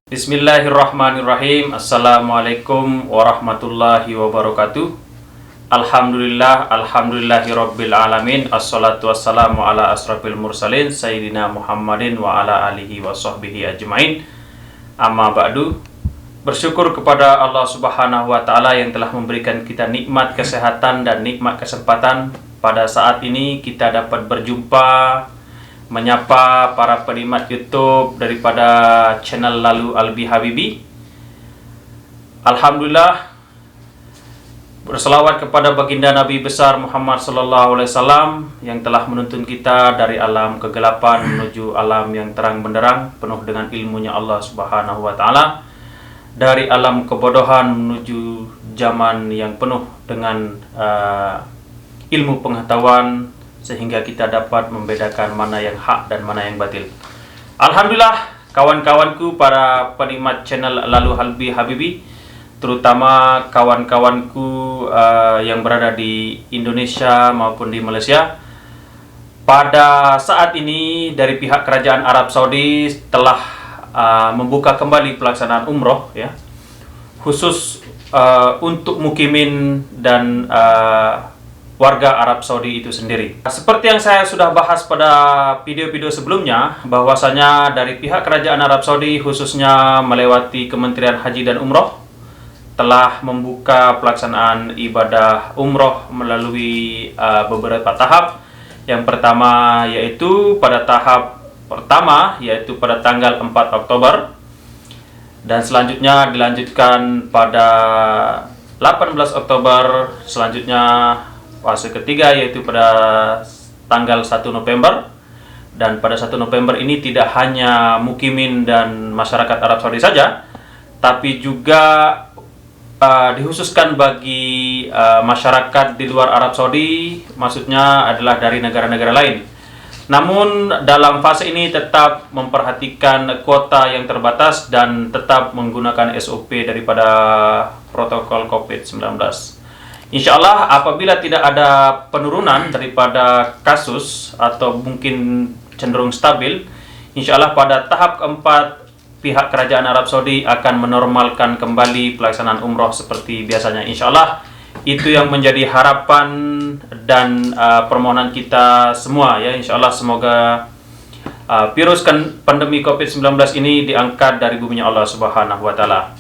Bismillahirrahmanirrahim. Assalamualaikum warahmatullahi wabarakatuh. Alhamdulillahirabbil alamin. Assalatu wassalamu ala asrafil mursalin sayyidina Muhammadin wa ala alihi wa sahbihi ajmain. Amma ba'du. Bersyukur kepada Allah Subhanahu wa taala yang telah memberikan kita nikmat kesehatan dan nikmat kesempatan pada saat ini kita dapat berjumpa, menyapa para penikmat YouTube daripada channel Lalu Albi Habibi. Alhamdulillah, berselawat kepada baginda Nabi besar Muhammad sallallahu alaihi wasallam yang telah menuntun kita dari alam kegelapan menuju alam yang terang benderang penuh dengan ilmunya Allah Subhanahu wa taala, dari alam kebodohan menuju zaman yang penuh dengan ilmu pengetahuan, sehingga kita dapat membedakan mana yang hak dan mana yang batil. Alhamdulillah, kawan-kawanku para penikmat channel Lalu Albi Habibi, terutama kawan-kawanku yang berada di Indonesia maupun di Malaysia, pada saat ini dari pihak kerajaan Arab Saudi telah membuka kembali pelaksanaan umroh, ya, khusus untuk mukimin dan warga Arab Saudi itu sendiri. Seperti yang saya sudah bahas pada video-video sebelumnya, bahwasanya dari pihak kerajaan Arab Saudi, khususnya melewati Kementerian Haji dan Umroh, telah membuka pelaksanaan ibadah umroh melalui beberapa tahap. Yang pertama yaitu pada tahap pertama, yaitu pada tanggal 4 Oktober, dan selanjutnya dilanjutkan pada 18 Oktober, selanjutnya fase ketiga yaitu pada tanggal 1 November. Dan pada 1 November ini tidak hanya mukimin dan masyarakat Arab Saudi saja, tapi juga dikhususkan bagi masyarakat di luar Arab Saudi, maksudnya adalah dari negara-negara lain. Namun dalam fase ini tetap memperhatikan kuota yang terbatas dan tetap menggunakan SOP daripada protokol COVID-19. Insya Allah apabila tidak ada penurunan daripada kasus atau mungkin cenderung stabil, insya Allah pada tahap keempat pihak kerajaan Arab Saudi akan menormalkan kembali pelaksanaan umroh seperti biasanya. Insya Allah itu yang menjadi harapan dan permohonan kita semua, ya. Insya Allah semoga virus pandemi COVID-19 ini diangkat dari buminya Allah Subhanahu wa taala.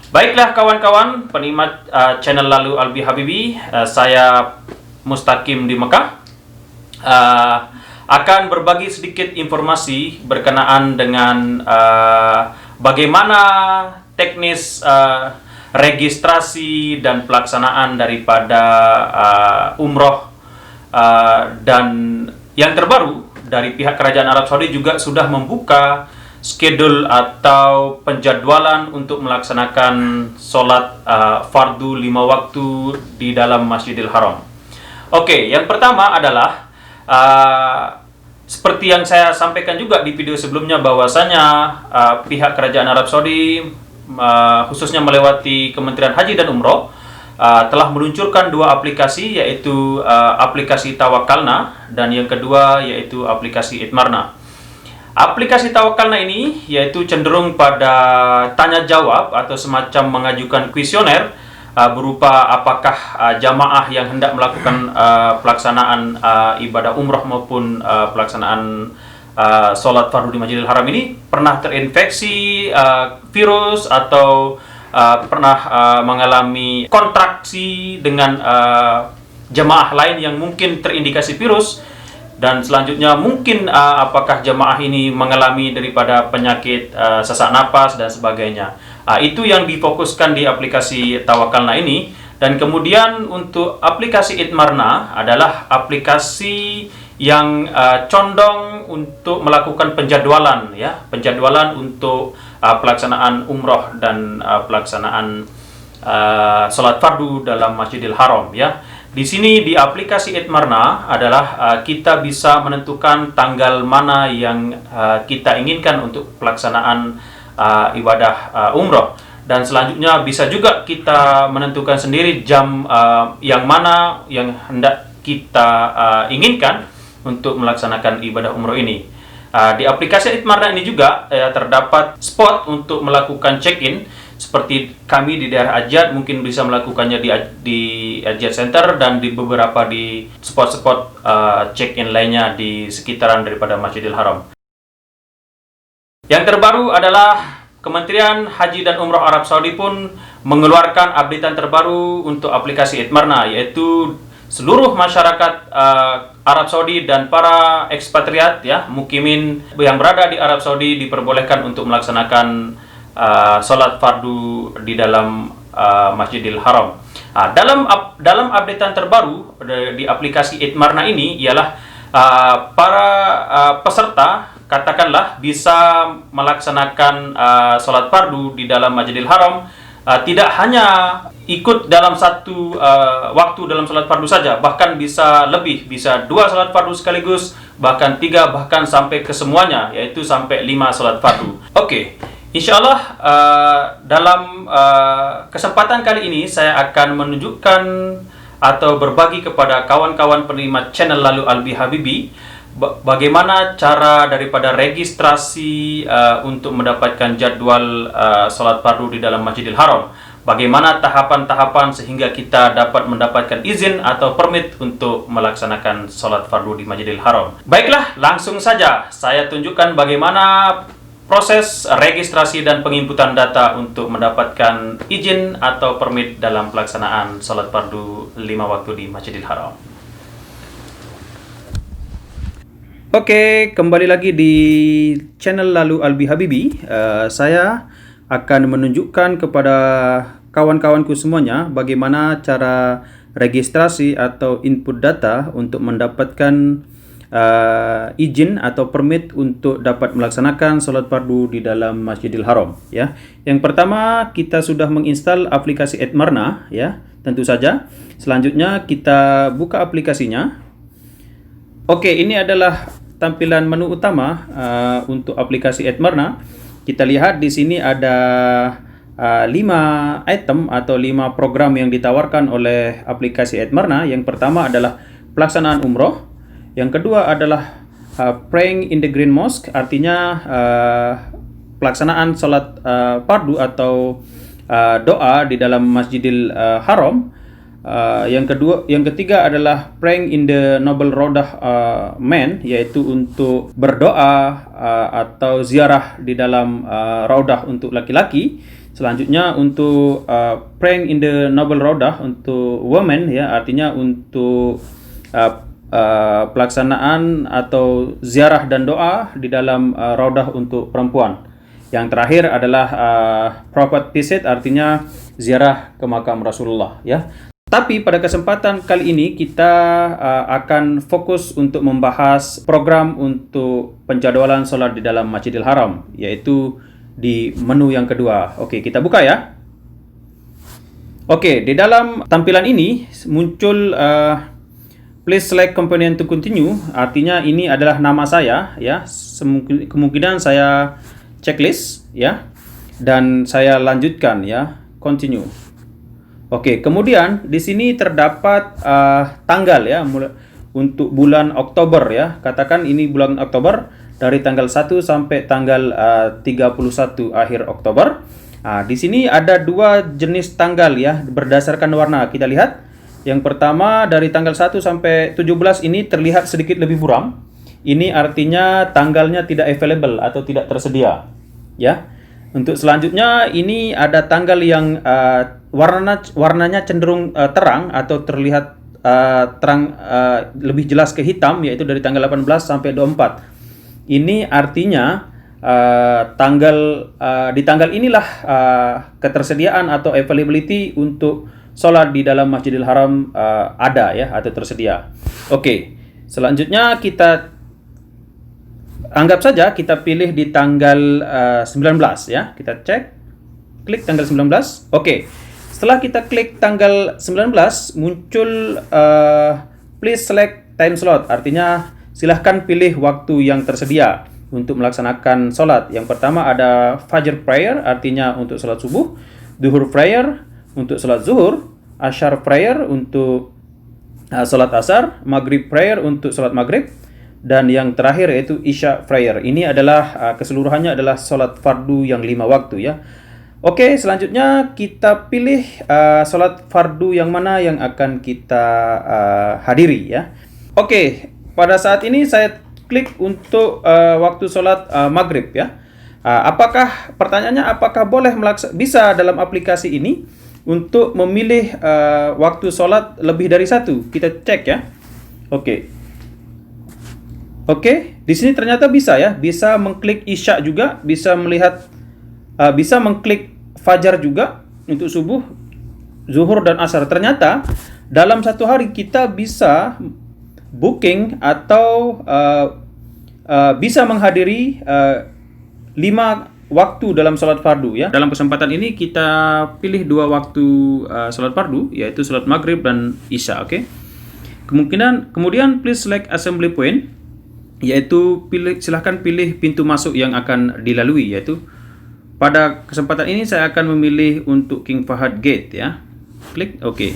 Baiklah kawan-kawan penikmat channel Lalu Albi Habibi, saya Mustaqim di Mekah akan berbagi sedikit informasi berkenaan dengan bagaimana teknis registrasi dan pelaksanaan daripada umroh, dan yang terbaru dari pihak kerajaan Arab Saudi juga sudah membuka schedule atau penjadwalan untuk melaksanakan sholat fardu 5 waktu di dalam Masjidil Haram. Oke, yang pertama adalah seperti yang saya sampaikan juga di video sebelumnya, bahwasanya pihak kerajaan Arab Saudi khususnya melewati Kementerian Haji dan Umroh telah meluncurkan dua aplikasi, yaitu aplikasi Tawakalna dan yang kedua yaitu aplikasi Itmarna. Aplikasi Tawakalna ini yaitu cenderung pada tanya jawab atau semacam mengajukan kuesioner berupa apakah jamaah yang hendak melakukan pelaksanaan ibadah umroh maupun pelaksanaan sholat fardu di Masjidil Haram ini pernah terinfeksi virus atau pernah mengalami kontraksi dengan jamaah lain yang mungkin terindikasi virus. Dan selanjutnya mungkin apakah jamaah ini mengalami daripada penyakit sesak napas dan sebagainya. Itu yang difokuskan di aplikasi Tawakalna ini. Dan kemudian untuk aplikasi Itmarna adalah aplikasi yang condong untuk melakukan penjadwalan, ya, penjadwalan untuk pelaksanaan umroh dan pelaksanaan sholat fardu dalam Masjidil Haram, ya. Di sini di aplikasi Itmarna adalah kita bisa menentukan tanggal mana yang kita inginkan untuk pelaksanaan ibadah umroh, dan selanjutnya bisa juga kita menentukan sendiri jam yang mana yang hendak kita inginkan untuk melaksanakan ibadah umroh ini. Di aplikasi Itmarna ini juga terdapat spot untuk melakukan check-in. Seperti kami di daerah Ajiat mungkin bisa melakukannya di Ajiat Center dan di beberapa di spot-spot check-in lainnya di sekitaran daripada Masjidil Haram. Yang terbaru adalah Kementerian Haji dan Umrah Arab Saudi pun mengeluarkan updatean terbaru untuk aplikasi Itmarna, yaitu seluruh masyarakat Arab Saudi dan para ekspatriat ya, mukimin yang berada di Arab Saudi diperbolehkan untuk melaksanakan sholat fardu di dalam Masjidil Haram. Dalam updatean terbaru di aplikasi Itmarna ini ialah para peserta katakanlah bisa melaksanakan sholat fardu di dalam Masjidil Haram, tidak hanya ikut dalam satu waktu dalam sholat fardu saja, bahkan bisa lebih, bisa 2 sholat fardu sekaligus, bahkan 3, bahkan sampai ke semuanya, yaitu sampai 5 sholat fardu. Oke, insyaallah dalam kesempatan kali ini saya akan menunjukkan atau berbagi kepada kawan-kawan penerima channel Lalu Albi Habibi bagaimana cara daripada registrasi untuk mendapatkan jadwal sholat fardu di dalam Masjidil Haram. Bagaimana tahapan-tahapan sehingga kita dapat mendapatkan izin atau permit untuk melaksanakan sholat fardu di Masjidil Haram. Baiklah, langsung saja saya tunjukkan bagaimana proses registrasi dan penginputan data untuk mendapatkan izin atau permit dalam pelaksanaan sholat fardu 5 waktu di Masjidil Haram. Oke, kembali lagi di channel Lalu Albi Habibi. Saya akan menunjukkan kepada kawan-kawanku semuanya bagaimana cara registrasi atau input data untuk mendapatkan izin atau permit untuk dapat melaksanakan sholat fardu di dalam Masjidil Haram. Ya, yang pertama kita sudah menginstal aplikasi Itmarna, ya, tentu saja. Selanjutnya kita buka aplikasinya. Oke, ini adalah tampilan menu utama untuk aplikasi Itmarna. Kita lihat di sini ada 5 item atau 5 program yang ditawarkan oleh aplikasi Itmarna. Yang pertama adalah pelaksanaan umroh. Yang kedua adalah praying in the Green Mosque, artinya pelaksanaan sholat fardu atau doa di dalam Masjidil Haram. Yang ketiga adalah praying in the Noble Raudah Man, yaitu untuk berdoa atau ziarah di dalam Raudah untuk laki-laki. Selanjutnya untuk praying in the Noble Raudah untuk women, ya, artinya untuk pelaksanaan atau ziarah dan doa di dalam Raudah untuk perempuan. Yang terakhir adalah prophet visit, artinya ziarah ke makam Rasulullah, ya. Tapi pada kesempatan kali ini kita akan fokus untuk membahas program untuk penjadwalan sholat di dalam Masjidil Haram, yaitu di menu yang kedua. Oke, kita buka ya. Oke, di dalam tampilan ini muncul please select component to continue, artinya ini adalah nama saya, ya. Kemungkinan saya checklist, ya, dan saya lanjutkan, ya, continue. Oke, kemudian di sini terdapat tanggal, ya, untuk bulan Oktober, ya. Katakan ini bulan Oktober dari tanggal 1 sampai tanggal 31 akhir Oktober. Di sini ada 2 jenis tanggal, ya, berdasarkan warna. Kita lihat. Yang pertama dari tanggal 1 sampai 17 ini terlihat sedikit lebih buram. Ini artinya tanggalnya tidak available atau tidak tersedia, ya. Untuk selanjutnya ini ada tanggal yang warnanya cenderung terang atau terlihat terang lebih jelas ke hitam, yaitu dari tanggal 18 sampai 24. Ini artinya di tanggal inilah ketersediaan atau availability untuk sholat di dalam Masjidil Haram ada, ya, atau tersedia. Oke, selanjutnya kita anggap saja kita pilih di tanggal 19, ya. Kita cek, klik tanggal 19. Oke, setelah kita klik tanggal 19 muncul please select time slot, artinya silahkan pilih waktu yang tersedia untuk melaksanakan sholat. Yang pertama ada Fajr prayer, artinya untuk sholat subuh, Duhur prayer untuk sholat zuhur, Ashar prayer untuk sholat asar, Maghrib prayer untuk sholat maghrib, dan yang terakhir yaitu Isya prayer. Ini adalah keseluruhannya adalah salat fardu yang 5 waktu ya. Oke, selanjutnya kita pilih salat fardu yang mana yang akan kita hadiri ya. Oke, pada saat ini saya klik untuk waktu salat maghrib ya. Pertanyaannya apakah boleh bisa dalam aplikasi ini untuk memilih waktu salat lebih dari satu? Kita cek ya. Oke, di sini ternyata bisa ya, bisa mengklik Isya juga, bisa melihat, bisa mengklik Fajar juga untuk subuh, zuhur dan asar. Ternyata dalam satu hari kita bisa booking atau bisa menghadiri 5 waktu dalam salat fardu ya. Dalam kesempatan ini kita pilih 2 waktu salat fardu, yaitu salat maghrib dan Isya. Oke. Kemudian please select assembly point, yaitu silahkan pilih pintu masuk yang akan dilalui, yaitu pada kesempatan ini saya akan memilih untuk King Fahad Gate ya. Klik OK.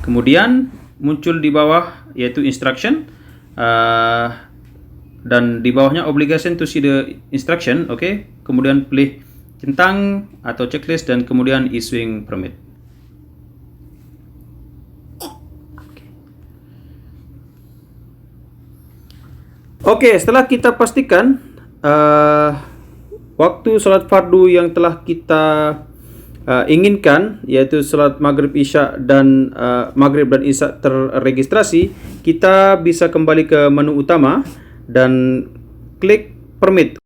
Kemudian muncul di bawah yaitu instruction dan di bawahnya obligation to see the instruction. Oke. Kemudian pilih centang atau checklist dan kemudian issuing permit. Oke, setelah kita pastikan waktu salat fardu yang telah kita inginkan, yaitu salat maghrib isya dan maghrib dan isya terregistrasi, kita bisa kembali ke menu utama dan klik permit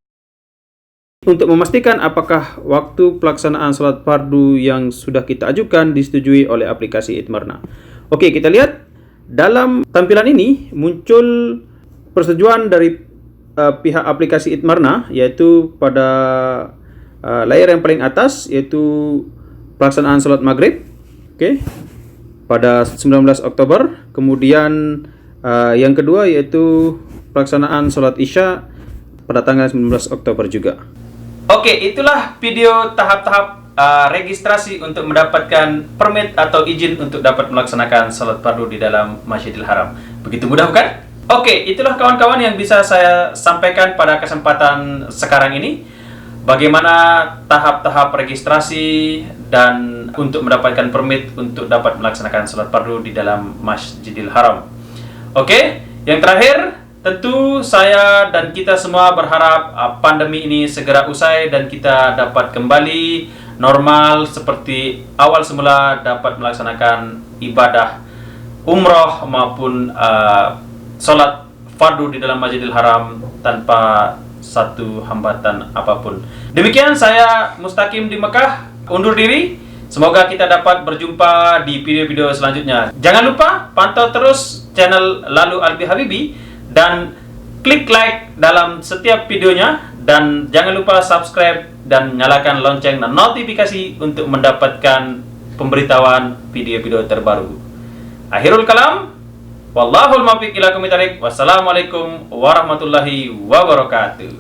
untuk memastikan apakah waktu pelaksanaan salat fardu yang sudah kita ajukan disetujui oleh aplikasi Itmarna. Oke, kita lihat dalam tampilan ini muncul persetujuan dari pihak aplikasi Itmarna, yaitu pada layar yang paling atas, yaitu pelaksanaan salat maghrib pada 19 Oktober. Kemudian yang kedua yaitu pelaksanaan salat isya pada tanggal 19 Oktober juga. Oke, itulah video tahap-tahap registrasi untuk mendapatkan permit atau izin untuk dapat melaksanakan salat fardu di dalam Masjidil Haram. Begitu mudah bukan? Oke, itulah kawan-kawan yang bisa saya sampaikan pada kesempatan sekarang ini. Bagaimana tahap-tahap registrasi dan untuk mendapatkan permit untuk dapat melaksanakan salat fardu di dalam Masjidil Haram. Oke, yang terakhir, tentu saya dan kita semua berharap pandemi ini segera usai dan kita dapat kembali normal seperti awal semula, dapat melaksanakan ibadah umroh maupun salat fardu di dalam Masjidil Haram tanpa satu hambatan apapun. Demikian saya Mustaqim di Mekah undur diri. Semoga kita dapat berjumpa di video-video selanjutnya. Jangan lupa pantau terus channel Lalu Albi Habibi dan klik like dalam setiap videonya, dan jangan lupa subscribe dan nyalakan lonceng dan notifikasi untuk mendapatkan pemberitahuan video-video terbaru. Akhirul kalam. Wallahul muwaffiq ila aqwamit thoriq. Wassalamualaikum warahmatullahi wabarakatuh.